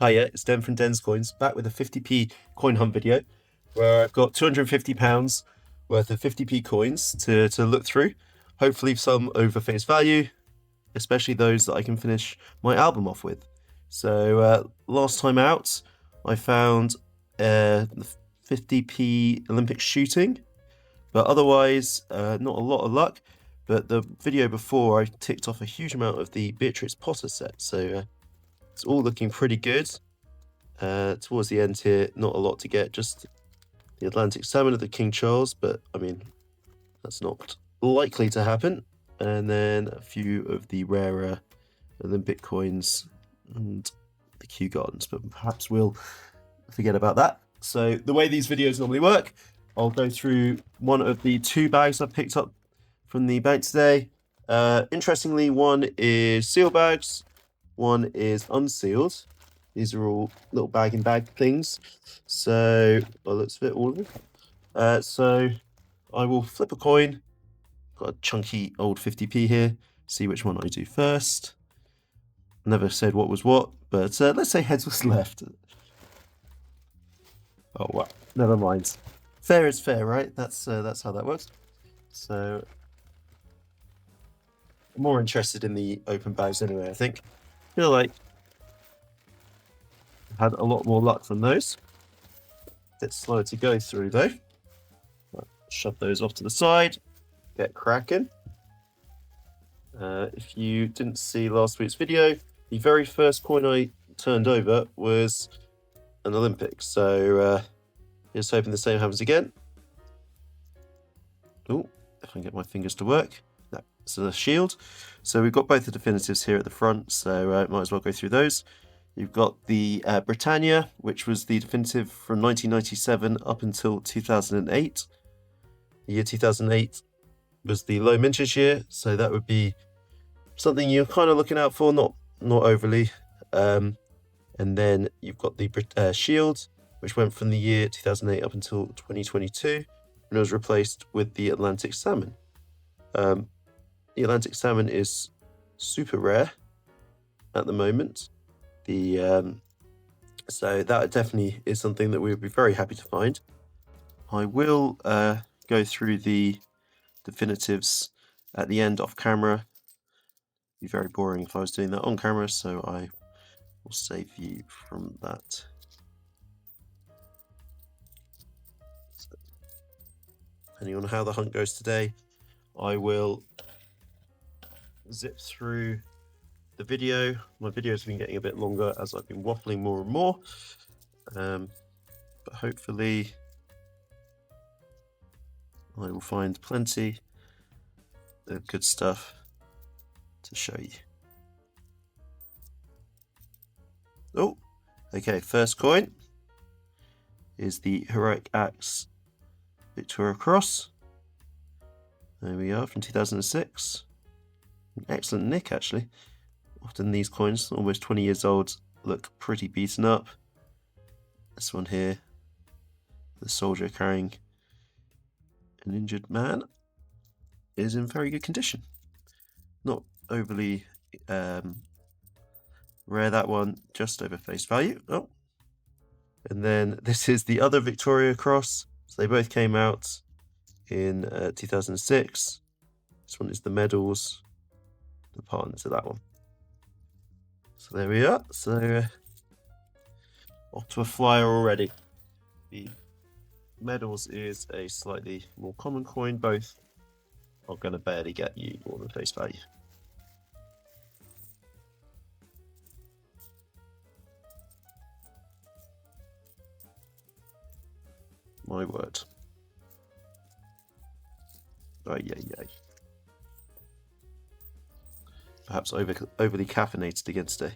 Hiya, it's Den from Den's Coins, back with a 50p coin hunt video where I've got £250 worth of 50p coins to look through. Hopefully some over face value, especially those that I can finish my album off with. So last time out, I found 50p Olympic shooting, but otherwise not a lot of luck. But the video before, I ticked off a huge amount of the Beatrix Potter set, so it's all looking pretty good. Towards the end here, not a lot to get, just the Atlantic Salmon of the King Charles, but I mean, that's not likely to happen. And then a few of the rarer Olympic coins and the Kew Gardens, but perhaps we'll forget about that. So the way these videos normally work, I'll go through one of the two bags I picked up from the bank today. Interestingly, one is sealed bags, one is unsealed. These are all little bag-in-bag things. So, by the looks of it, all of them. So, I will flip a coin. Got a chunky old 50p here. See which one I do first. Never said what was what, but let's say heads was left. Oh, wow. Never mind. Fair is fair, right? That's how that works. So, I'm more interested in the open bags anyway, I think. Feel like had a lot more luck from those. Bit slow to go through though. Right, shove those off to the side. Get cracking. If you didn't see last week's video, the very first coin I turned over was an Olympic. So just hoping the same happens again. Oh, if I can get my fingers to work. That's a shield. So we've got both the definitives here at the front, so might as well go through those. You've got the Britannia, which was the definitive from 1997 up until 2008. The year 2008 was the low mintage year, so that would be something you're kind of looking out for, not overly. And then you've got the Shield, which went from the year 2008 up until 2022, and it was replaced with the Atlantic Salmon. The Atlantic Salmon is super rare at the moment. So that definitely is something that we would be very happy to find. I will go through the definitives at the end off camera. It'd be very boring if I was doing that on camera, so I will save you from that. So, depending on how the hunt goes today, I will zip through the video. My videos have been getting a bit longer as I've been waffling more and more, but hopefully I will find plenty of good stuff to show you. Oh, okay, first coin is the Heroic Acts Victoria Cross. There we are, from 2006. An excellent nick, actually. Often these coins, almost 20 years old, look pretty beaten up. This one here, the soldier carrying an injured man, is in very good condition. Not overly rare, that one, just over face value. Oh, and then this is the other Victoria Cross. So they both came out in 2006. This one is the medals, the partner to that one. So there we are. So off to a flyer already. The medals is a slightly more common coin. Both are going to barely get you more than face value. My word. Ay, ay, ay. Perhaps overly caffeinated again today.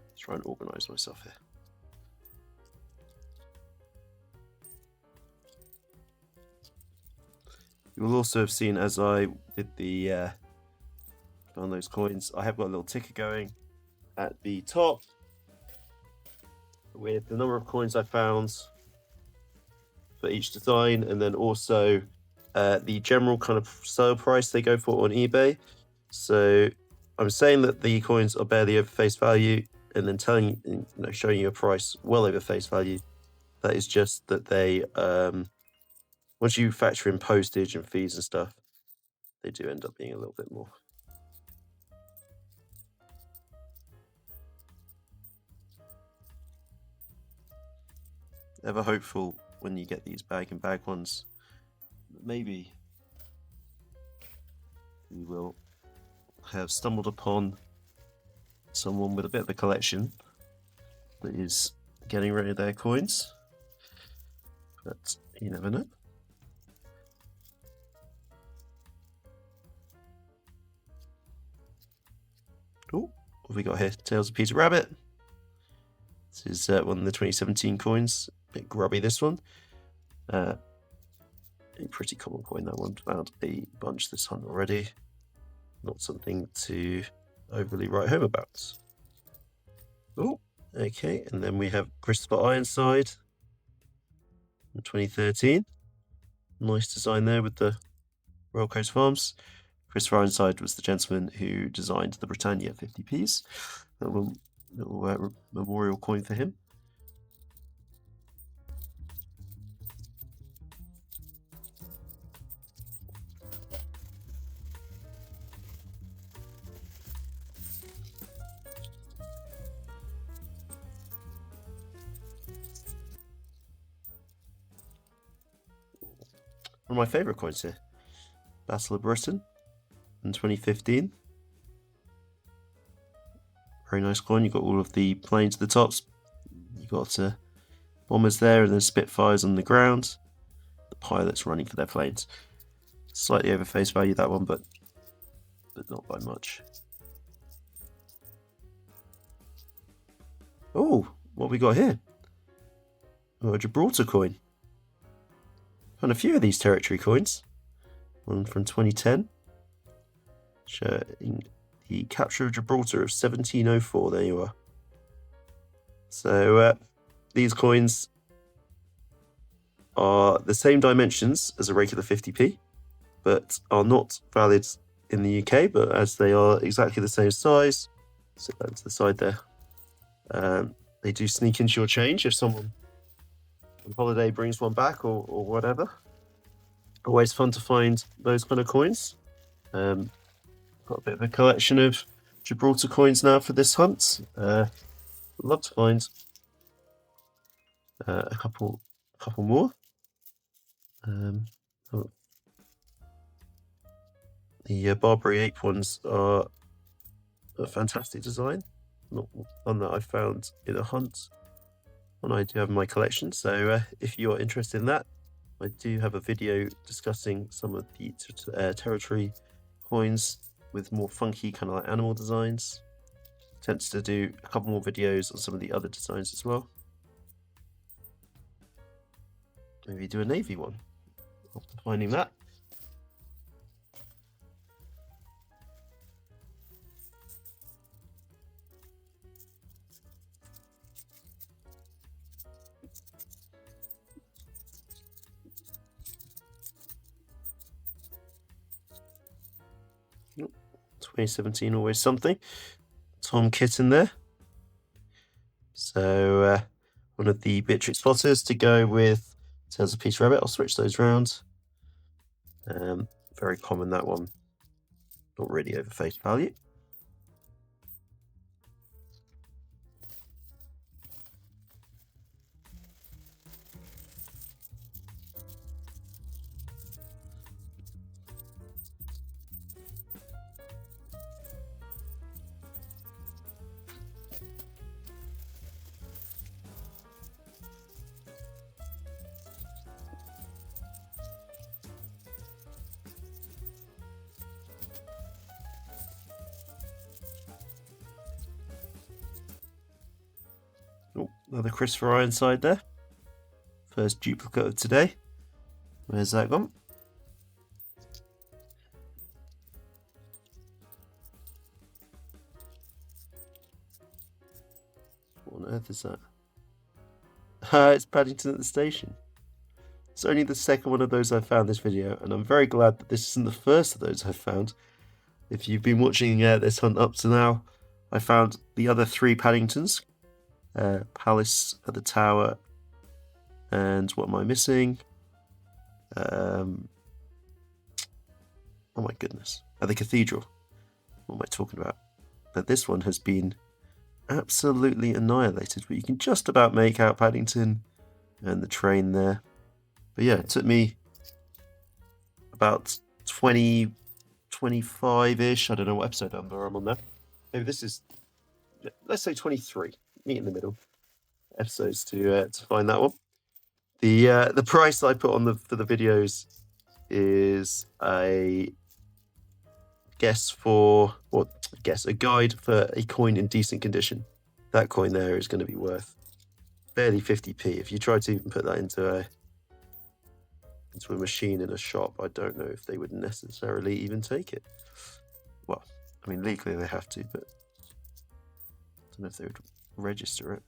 Let's try and organise myself here. You will also have seen as I did the on those coins, I have got a little ticker going at the top. with the number of coins I found for each design, and then also the general kind of sale price they go for on eBay. So I'm saying that the coins are barely over face value, and then showing you a price well over face value. That is just that they, once you factor in postage and fees and stuff, they do end up being a little bit more. Ever hopeful when you get these bag-in-bag ones, maybe you will have stumbled upon someone with a bit of a collection that is getting rid of their coins, but you never know. Oh, what have we got here? Tales of Peter Rabbit. This is one of the 2017 coins. A bit grubby, this one. A pretty common coin, that one. Found a bunch this hunt already. Not something to overly write home about. Oh, okay. And then we have Christopher Ironside in 2013. Nice design there with the Royal Coast Farms. Christopher Ironside was the gentleman who designed the Britannia 50p's. A little memorial coin for him. One of my favourite coins here. Battle of Britain in 2015. Very nice coin. You've got all of the planes at the tops. You've got bombers there and then Spitfires on the ground. The pilots running for their planes. Slightly over face value, that one, but not by much. Oh, what have we got here? Oh, a Gibraltar coin. Found a few of these territory coins. One from 2010. Showing the capture of Gibraltar of 1704. There you are. So these coins are the same dimensions as a regular 50p, but are not valid in the UK, but as they are exactly the same size, set that to the side there, they do sneak into your change if someone on holiday brings one back or whatever. Always fun to find those kind of coins. Got a bit of a collection of Gibraltar coins now for this hunt. I'd love to find a couple more. The Barbary Ape ones are a fantastic design. Not one that I found in a hunt. One I do have in my collection. So if you're interested in that, I do have a video discussing some of the territory coins with more funky kind of like animal designs. Tends to do a couple more videos on some of the other designs as well. Maybe do a navy one after finding that. Nope. 2017, always something. Tom Kitten there. So one of the Beatrix spotters to go with Tales of Peter Rabbit. I'll switch those round. Very common, that one. Not really over face value. Oh, another Christopher Ironside there. First duplicate of today. Where's that gone? What on earth is that? It's Paddington at the station. It's only the second one of those I've found this video, and I'm very glad that this isn't the first of those I've found. If you've been watching this hunt up to now, I found the other 3 Paddingtons. Palace at the Tower, and what am I missing? Oh my goodness, at the Cathedral. What am I talking about? But this one has been absolutely annihilated, but you can just about make out Paddington and the train there. But yeah, it took me about 20, 25-ish, I don't know what episode number I'm on there. Maybe this is, let's say 23, meet in the middle episodes to find that one. The price that I put on for the videos is a guide for a coin in decent condition. That coin there is going to be worth barely 50p. If you try to even put that into a machine in a shop, I don't know if they would necessarily even take it. Well, I mean, legally they have to, but I don't know if they would register it.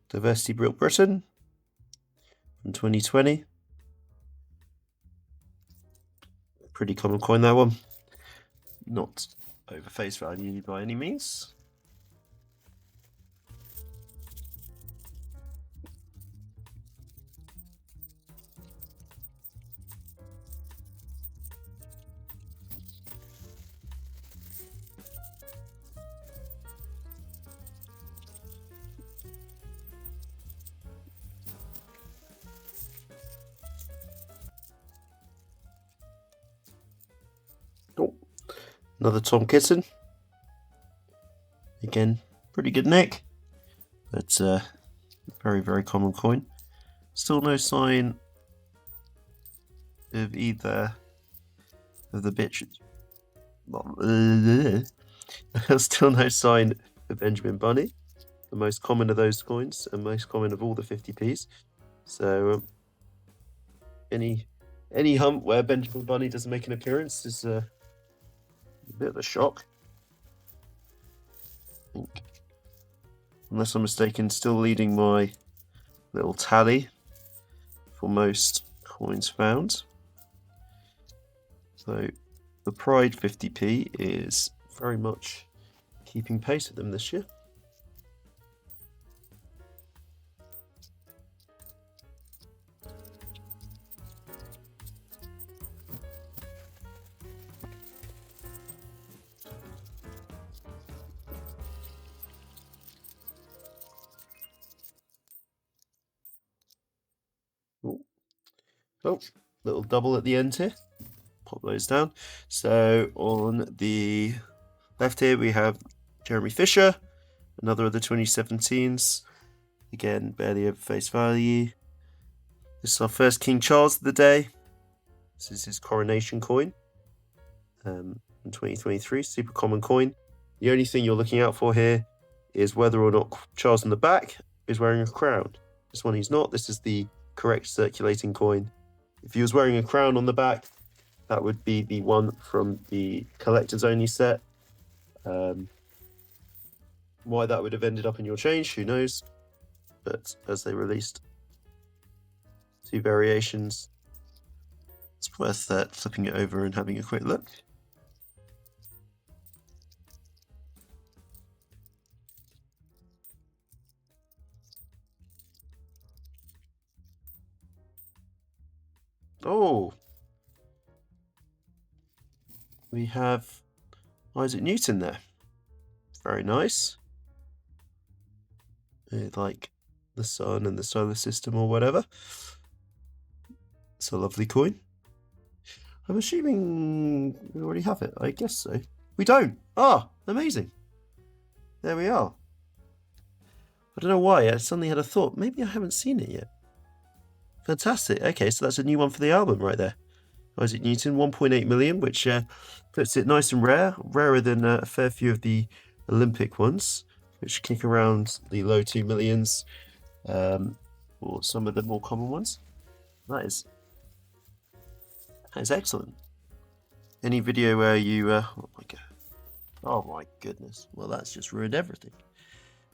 Diversity Built Britain from 2020. Pretty common coin, that one. Not over face value by any means. Oh, another Tom Kitten. Again, pretty good neck, but very, very common coin. Still no sign of either of the bitches. Still no sign of Benjamin Bunny, the most common of those coins and most common of all the 50p's. So any hunt where Benjamin Bunny doesn't make an appearance is a bit of a shock. I think, unless I'm mistaken, still leading my little tally for most coins found. So the Pride 50p is very much keeping pace with them this year. Oh, little double at the end here. Pop those down. So on the left here we have Jeremy Fisher, another of the 2017s. Again, barely over face value. This is our first King Charles of the day. This is his coronation coin in 2023, super common coin. The only thing you're looking out for here is whether or not Charles on the back is wearing a crown. This one he's not. This is the correct circulating coin. If he was wearing a crown on the back, that would be the one from the collector's only set. Why that would have ended up in your change, who knows? But as they released 2 variations, it's worth flipping it over and having a quick look. Oh, we have Isaac Newton there. Very nice. Like the sun and the solar system or whatever. It's a lovely coin. I'm assuming we already have it. I guess so. We don't. Ah, amazing. There we are. I don't know why. I suddenly had a thought. Maybe I haven't seen it yet. Fantastic. Okay, so that's a new one for the album right there. Isaac Newton, 1.8 million, which puts it nice and rare, rarer than a fair few of the Olympic ones, which kick around the low 2 millions, or some of the more common ones. That is excellent. Any video where you, oh my goodness, well that's just ruined everything.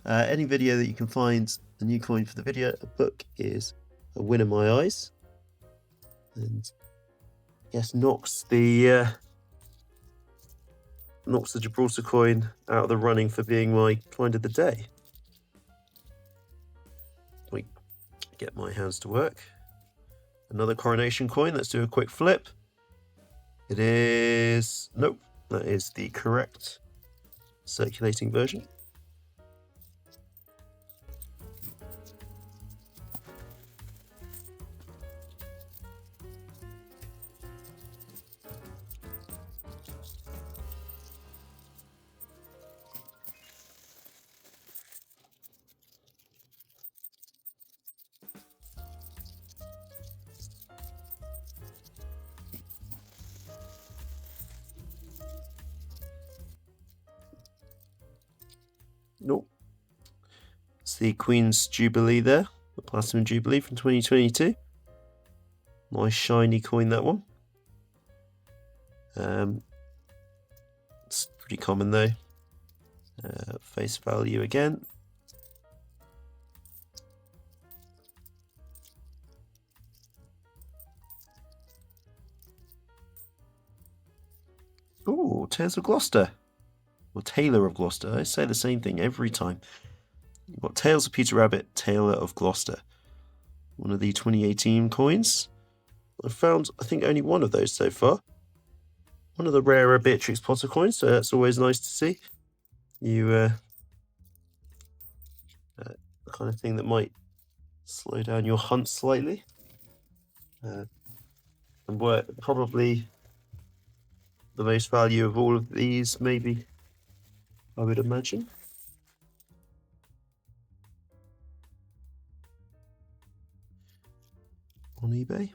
Any video that you can find a new coin for the video, a book is a win in my eyes, and I guess knocks the Gibraltar coin out of the running for being my find of the day. Wait, get my hands to work. Another coronation coin. Let's do a quick flip. It is... Nope, that is the correct circulating version. Nope. It's the Queen's Jubilee there, the Platinum Jubilee from 2022. Nice shiny coin, that one. It's pretty common though. Face value again. Oh, Tales of Gloucester. Or Taylor of Gloucester. I say the same thing every time. You've got Tales of Peter Rabbit, Taylor of Gloucester. One of the 2018 coins. I've found, I think, only one of those so far. One of the rarer Beatrix Potter coins, so that's always nice to see. The kind of thing that might slow down your hunt slightly. And probably the most value of all of these, maybe, I would imagine. On eBay.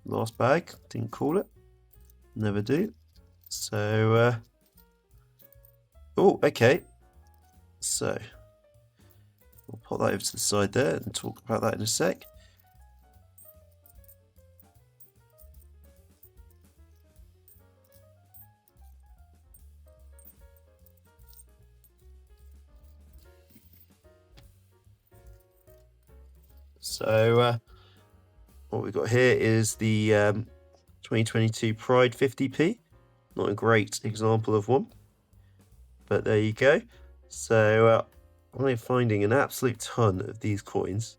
Last bag, didn't call it. Never do. So, oh, okay. So, we'll put that over to the side there and talk about that in a sec. So, what we've got here is the 2022 Pride 50p. Not a great example of one, but there you go. So, I'm finding an absolute ton of these coins.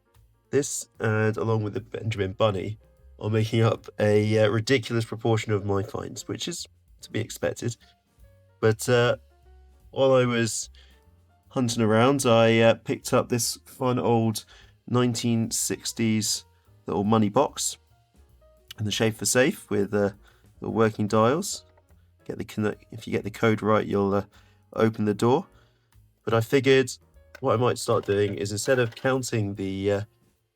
This, and along with the Benjamin Bunny, are making up a ridiculous proportion of my finds, which is to be expected. But while I was hunting around, I picked up this fun old 1960s little money box in the shape for safe with the working dials. If you get the code right, you'll open the door. But I figured what I might start doing is, instead of counting the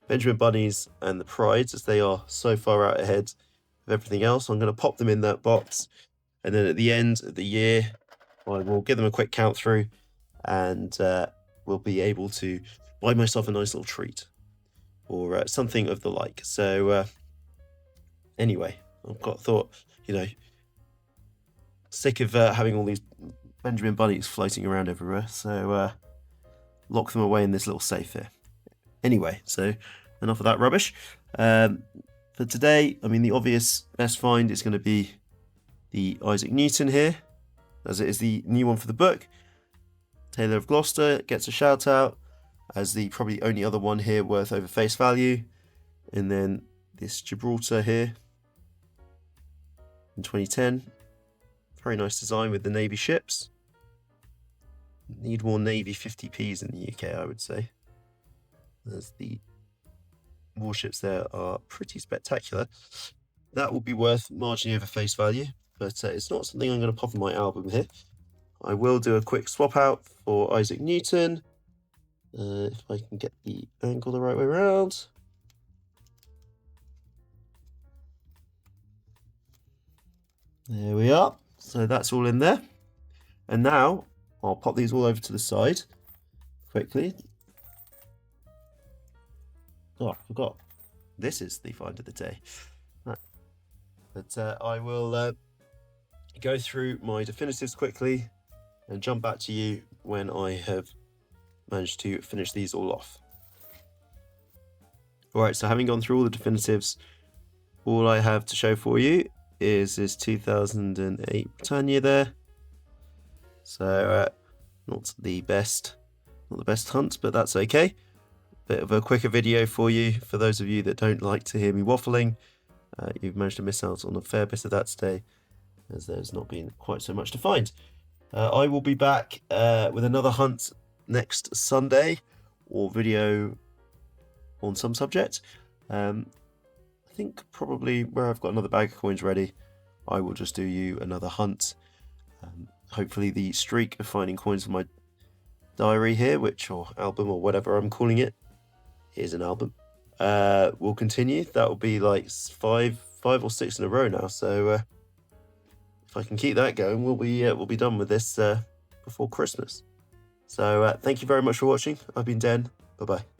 Benjamin Bunnies and the Prides, as they are so far out ahead of everything else, I'm going to pop them in that box, and then at the end of the year I will give them a quick count through, and we'll be able to buy myself a nice little treat or something of the like. So anyway, thought, sick of having all these Benjamin Bunnies floating around everywhere, so lock them away in this little safe here. Anyway, so enough of that rubbish. For today, I mean, the obvious best find is going to be the Isaac Newton here, as it is the new one for the book. Taylor of Gloucester gets a shout out as the probably only other one here worth over face value. And then this Gibraltar here in 2010. Very nice design with the Navy ships. Need more Navy 50p's in the UK, I would say, as the warships there are pretty spectacular. That will be worth marginally over face value, but it's not something I'm going to pop in my album here. I will do a quick swap out for Isaac Newton, if I can get the angle the right way around. There we are. So that's all in there. And now I'll pop these all over to the side quickly. Oh, I forgot. This is the find of the day. Right. But I will go through my definitives quickly and jump back to you when I have managed to finish these all off. Alright, so having gone through all the definitives, all I have to show for you is this 2008 Britannia there. So not the best hunt, but that's okay. Bit of a quicker video for you, for those of you that don't like to hear me waffling. You've managed to miss out on a fair bit of that today, as there's not been quite so much to find. I will be back with another hunt next Sunday, or video on some subject. I think probably where I've got another bag of coins ready, I will just do you another hunt. Hopefully the streak of finding coins for my diary here, or album, or whatever I'm calling it. Here's an album. Will continue. That will be like five or six in a row now. So if I can keep that going, we'll be done with this before Christmas. So thank you very much for watching. I've been Den. Bye bye.